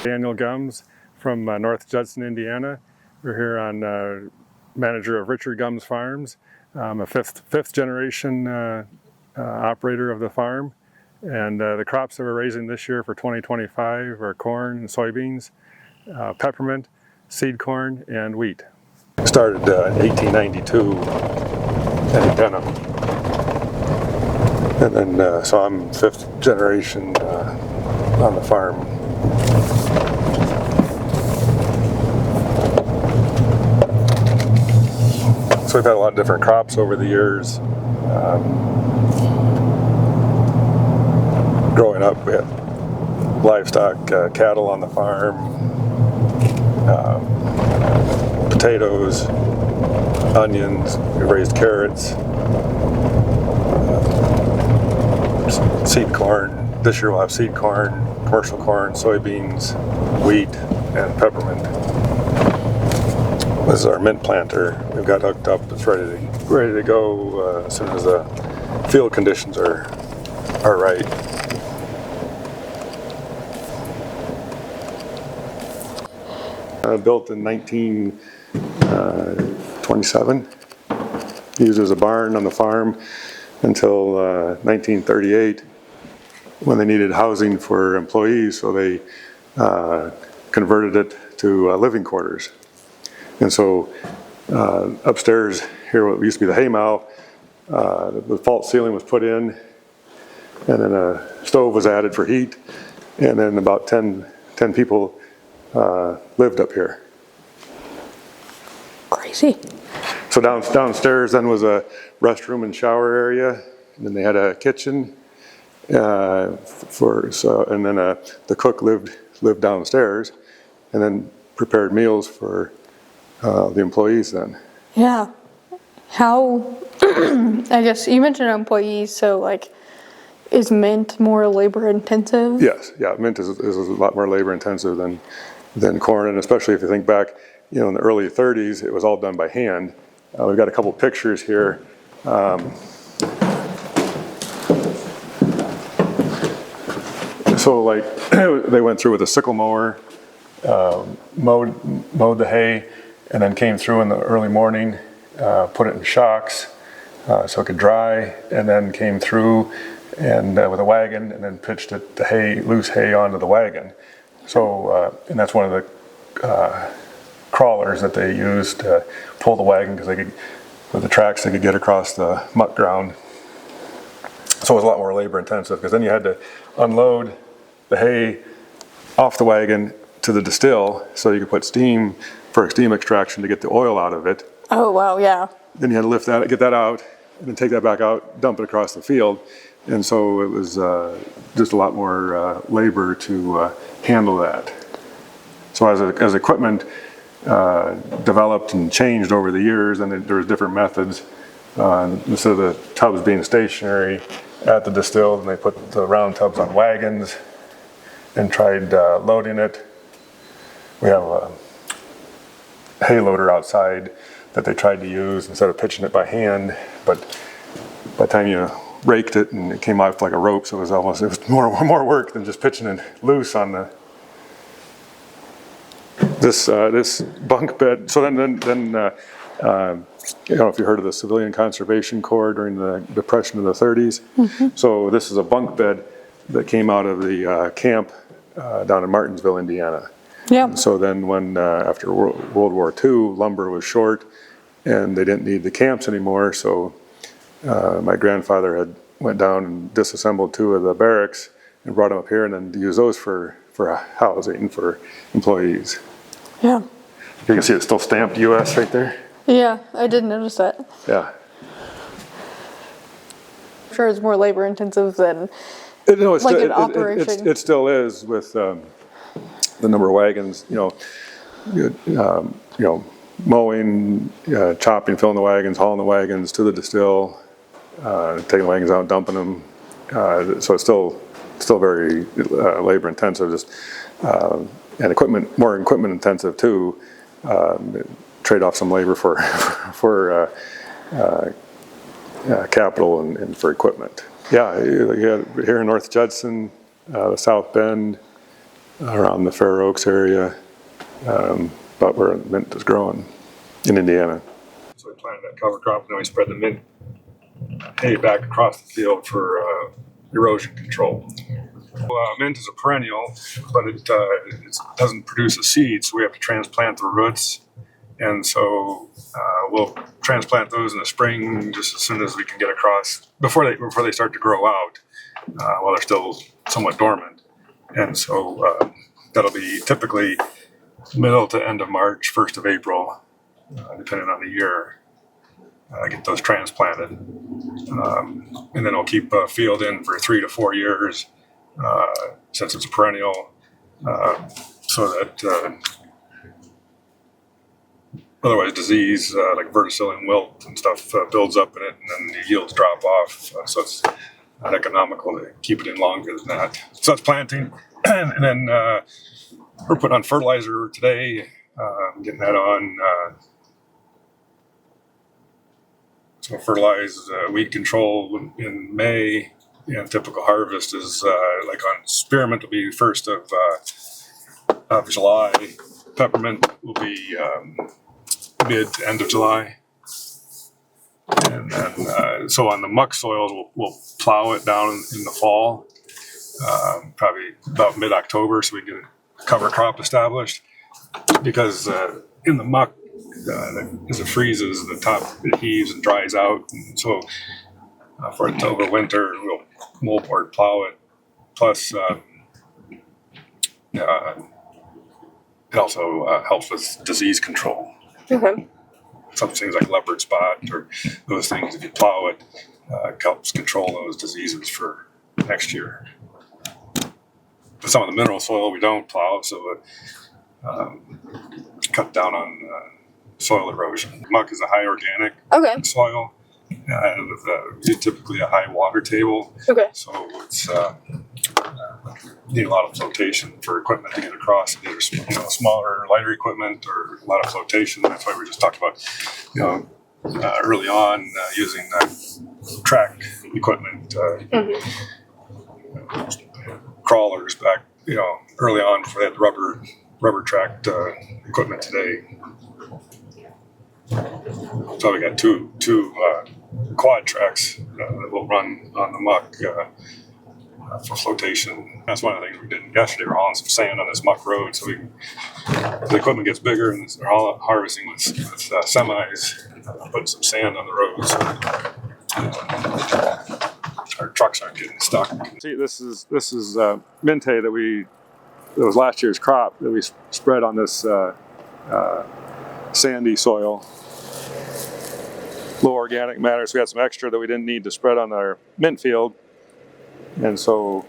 Daniel Gumz from North Judson, Indiana. We're here on manager of Richard Gumz Farms. I'm a fifth generation operator of the farm, and the crops that we're raising this year for 2025 are corn and soybeans, peppermint, seed corn, and wheat. Started in 1892 in Denham, and then so I'm fifth generation on the farm. So we've had a lot of different crops over the years. Growing up, we had livestock, cattle on the farm, potatoes, onions, we raised carrots, seed corn. This year we'll have seed corn, commercial corn, soybeans, wheat, and peppermint. This is our mint planter. We've got hooked up. It's ready to go as soon as the field conditions are right. Built in 1927. Used as a barn on the farm until 1938, when they needed housing for employees, so they converted it to living quarters. And so upstairs here, what used to be the hay mow, the false ceiling was put in, and then a stove was added for heat, and then about 10 people lived up here. Crazy. So downstairs then was a restroom and shower area, and then they had a kitchen, and then the cook lived downstairs, and then prepared meals for the employees then. Yeah. How, I guess you mentioned employees, so like, is mint more labor intensive? Yes, yeah, mint is a lot more labor intensive than corn, and especially if you think back, in the early 30s, it was all done by hand. We've got a couple pictures here. So like, they went through with a sickle mower, mowed the hay, and then came through in the early morning, put it in shocks so it could dry, and then came through and with a wagon, and then pitched the loose hay onto the wagon. So, and that's one of the crawlers that they used to pull the wagon, because with the tracks they could get across the muck ground. So it was a lot more labor intensive, because then you had to unload the hay off the wagon to the distill, so you could put steam for steam extraction to get the oil out of it. Oh wow, yeah. Then you had to lift that, get that out, and then take that back out, dump it across the field. And so it was just a lot more labor to handle that. So as equipment developed and changed over the years, and there was different methods. Instead of the tubs being stationary at the distill, and they put the round tubs on wagons and tried loading it. We have a hay loader outside that they tried to use instead of pitching it by hand, but by the time you raked it and it came out like a rope, so it was more work than just pitching it loose on the this bunk bed. So then if you heard of the Civilian Conservation Corps during the Depression of the 30s, so this is a bunk bed that came out of the camp down in Martinsville, Indiana. Yeah. So then when after World War II, lumber was short and they didn't need the camps anymore, so my grandfather went down and disassembled 2 of the barracks and brought them up here, and then used those for housing for employees. Yeah. You can see it's still stamped U.S. right there. Yeah, I did notice that. Yeah. I'm sure it's more labor intensive than an operation. It still is with the number of wagons. Mowing, chopping, filling the wagons, hauling the wagons to the distill, taking the wagons out, dumping them. So it's still very labor intensive, and more equipment intensive too. Trade off some labor for capital and for equipment. Yeah, here in North Judson, the South Bend, around the Fair Oaks area, about where mint is growing in Indiana. So we planted that cover crop, and then we spread the mint hay back across the field for erosion control. Mint is a perennial, but it doesn't produce a seed, so we have to transplant the roots. And so we'll transplant those in the spring, just as soon as we can get across, before they start to grow out, while they're still somewhat dormant. And so that'll be typically middle to end of March, 1st of April, depending on the year. Get those transplanted, and then I'll keep a field in for 3 to 4 years, since it's a perennial, so that otherwise disease like verticillium wilt and stuff builds up in it, and then the yields drop off. So it's not economical to keep it in longer than that. So that's planting, and then we're putting on fertilizer today, getting that on. So fertilize weed control in May, and typical harvest is like on spearmint will be 1st of July. Peppermint will be mid to end of July. And then so on the muck soils, we'll plow it down in the fall, probably about mid-October, so we get a cover crop established. Because in the muck, as it freezes, the top it heaves and dries out, and so for it to overwinter, we'll moldboard plow it. Plus, it also helps with disease control. Okay. Some things like leopard spot or those things, if you plow it, helps control those diseases for next year. But some of the mineral soil we don't plow, so cut down on soil erosion. Muck is a high organic soil, with typically a high water table. Okay. So it's need a lot of flotation for equipment to get across. Either smaller, lighter equipment, or a lot of flotation. That's why we just talked about early on using track equipment, crawlers back early on before they had rubber tracked equipment today. So we got two quad tracks that will run on the muck for flotation. That's one of the things we did yesterday. We're hauling some sand on this muck road, so the equipment gets bigger, and they're all harvesting with semis, putting some sand on the roads. Our trucks aren't getting stuck. See, this is mint hay that was last year's crop that we spread on this sandy soil. Low organic matter, so we had some extra that we didn't need to spread on our mint field, and so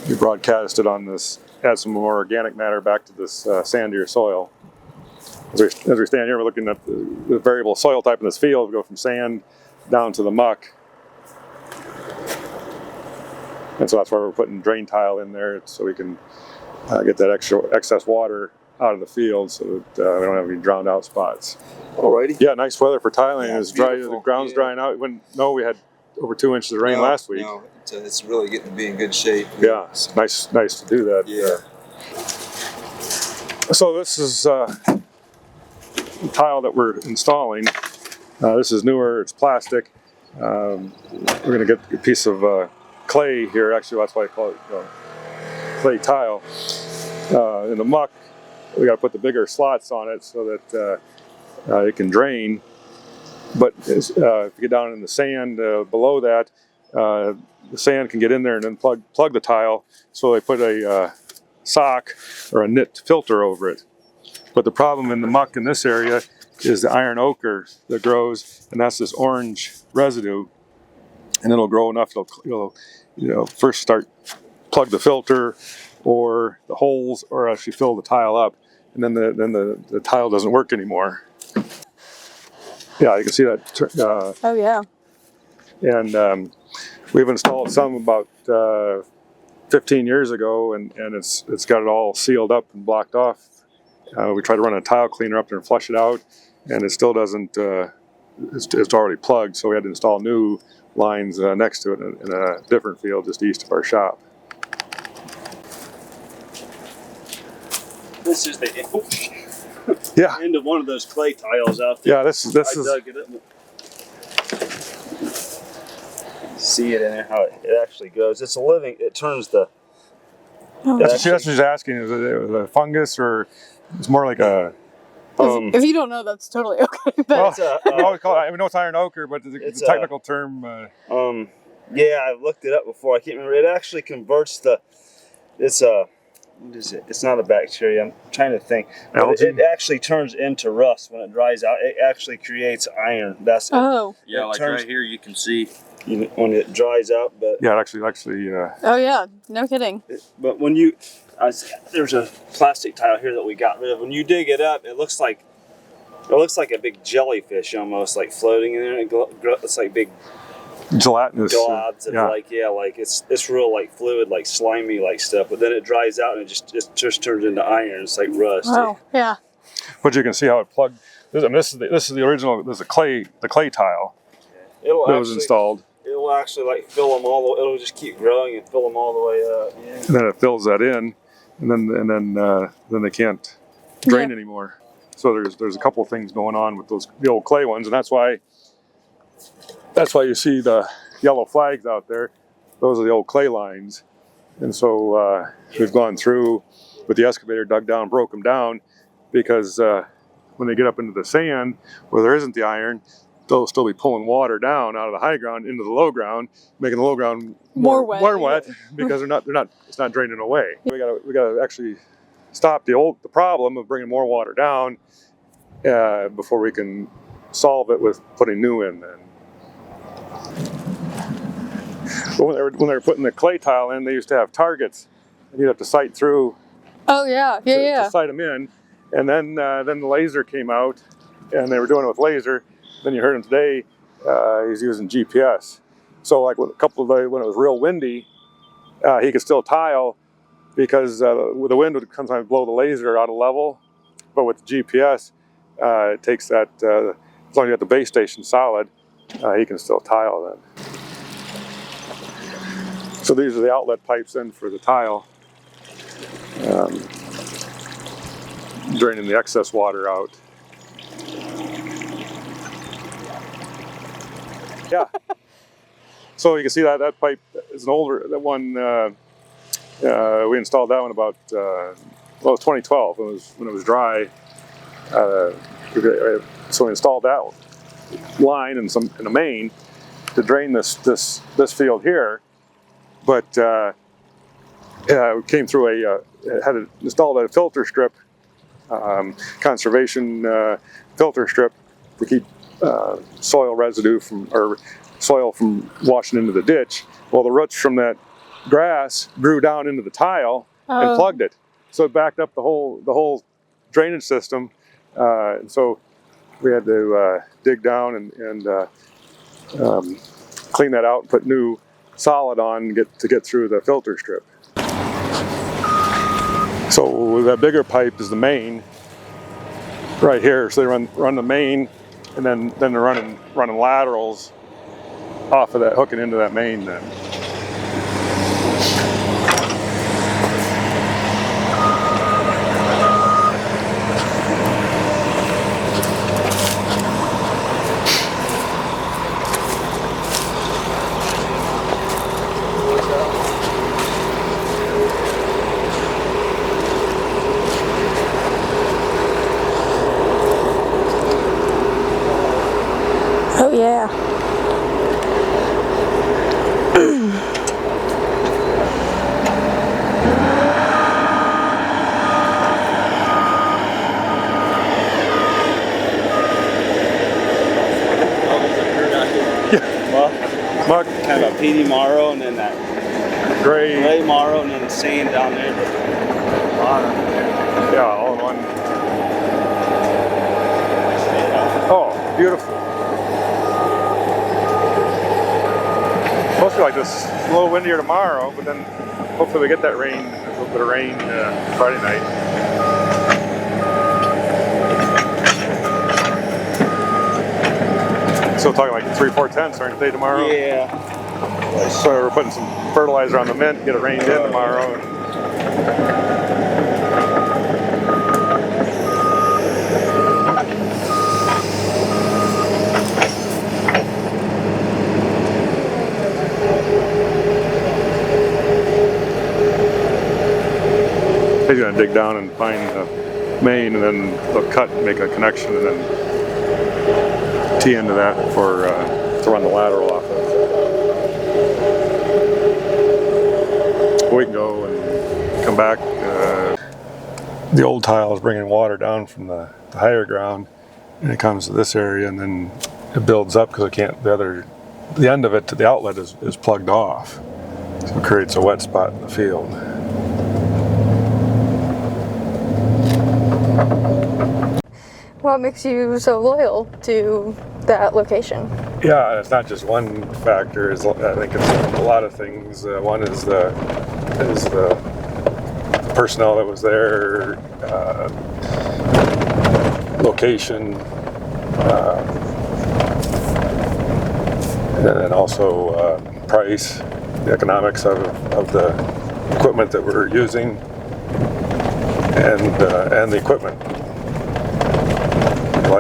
we broadcasted on this, add some more organic matter back to this sandier soil. As we stand here, we're looking at the variable soil type in this field. We go from sand down to the muck, and so that's why we're putting drain tile in there, so we can get that excess water out of the field, so that we don't have any drowned out spots. Alrighty. Yeah, nice weather for tiling. Yeah, It's dry. beautiful. The ground's drying out. We had over 2 inches of rain last week. No, it's really getting to be in good shape. Yeah, it's nice to do that. Yeah. So this is the tile that we're installing. This is newer. It's plastic. We're going to get a piece of clay here. Actually, that's why I call it clay tile. In the muck, we got to put the bigger slots on it so that it can drain. But if you get down in the sand below that, the sand can get in there and then plug the tile. So they put a sock or a knit filter over it. But the problem in the muck in this area is the iron ochre that grows, and that's this orange residue. And it'll grow enough, it'll first plug the filter or the holes, or actually fill the tile up, and then the tile doesn't work anymore. Yeah, you can see that. Oh yeah. And we've installed some about 15 years ago, and it's got it all sealed up and blocked off. We tried to run a tile cleaner up there and flush it out, and it still doesn't. It's already plugged, so we had to install new lines next to it in a different field just east of our shop. This is the Yeah. end of one of those clay tiles out there. Yeah, this is I dug it up. See it in there, how it actually goes. It's a living, it turns the... that's what she's asking. Is it a fungus or it's more like a... If you don't know, that's totally okay. But Well, It's a, we always call it, I know it's iron ochre, but it's a technical term. yeah, I've looked it up before. I can't remember. It actually converts the... It's a... What is it? It's not a bacteria. I'm trying to think. But it actually turns into rust when it dries out. It actually creates iron. That's oh, Yeah, like right here you can see. when it dries out. But Yeah, it actually. oh yeah, no kidding. but when you... there's a plastic tile here that we got rid of. When you dig it up, it looks like a big jellyfish almost, like floating in there. It's like big Gelatinous. globs of yeah. like it's real like fluid, like slimy like stuff. But then it dries out and it just turns into iron. It's like rust. Wow, yeah. But you can see how it plugged. This is the original. This is the clay tile It'll that actually, was installed. It'll actually like fill them all. It'll just keep growing and fill them all the way up. Yeah. And then it fills that in, and then they can't drain Yeah. anymore. So there's a couple of things going on with the old clay ones, and that's why you see the yellow flags out there. Those are the old clay lines, and so we've gone through with the excavator, dug down, broke them down, because when they get up into the sand where there isn't the iron, they'll still be pulling water down out of the high ground into the low ground, making the low ground More wet. because it's not draining away. We gotta actually stop the problem of bringing more water down before we can solve it with putting new in. Then, but when they were putting the clay tile in, they used to have targets, and you'd have to sight through Oh yeah, yeah. to sight them in, and then the laser came out, and they were doing it with laser. Then you heard him today. He's using GPS. So like when it was real windy, he could still tile because the wind would sometimes blow the laser out of level. But with the GPS, it takes that as long as you got the base station solid, he can still tile then. So these are the outlet pipes in for the tile, draining the excess water out. Yeah. So you can see that pipe is an older, that one, we installed that one about, it was 2012 when it was dry. So we installed that line and a main to drain this field here. But it came through installed a filter strip, conservation filter strip to keep soil residue soil from washing into the ditch. Well, the roots from that grass grew down into the tile and plugged it, so it backed up the whole drainage system. And so we had to dig down and clean that out and put new solid on to get through the filter strip. So that bigger pipe is the main right here. So they run the main, and then they're running laterals off of that, hooking into that main then. Oh yeah. Mark, kind of a peaty marrow, and then that gray marrow, and then the sand down there. Yeah, all in one. Oh, beautiful. Supposed to be like this, a little windier tomorrow, but then hopefully we get that rain, a little bit of rain Friday night. Still talking like 3-4 tenths, aren't they, tomorrow? Yeah. So we're putting some fertilizer on the mint, get it rained in tomorrow. He's gonna dig down and find the main, and then they'll cut and make a connection, and then tee into that for to run the lateral off of. We can go and come back. The old tile is bringing water down from the higher ground, and it comes to this area, and then it builds up because it can't. The end of it to the outlet is plugged off, so it creates a wet spot in the field. What makes you so loyal to that location? Yeah, it's not just one factor. I think it's a lot of things. One is the personnel that was there, location, and then also price, the economics of the equipment that we're using, and the equipment.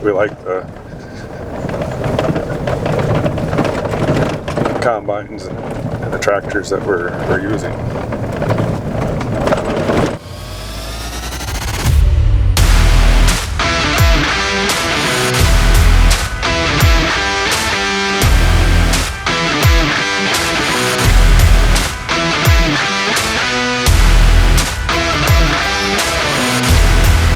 We like the combines and the tractors that we're using.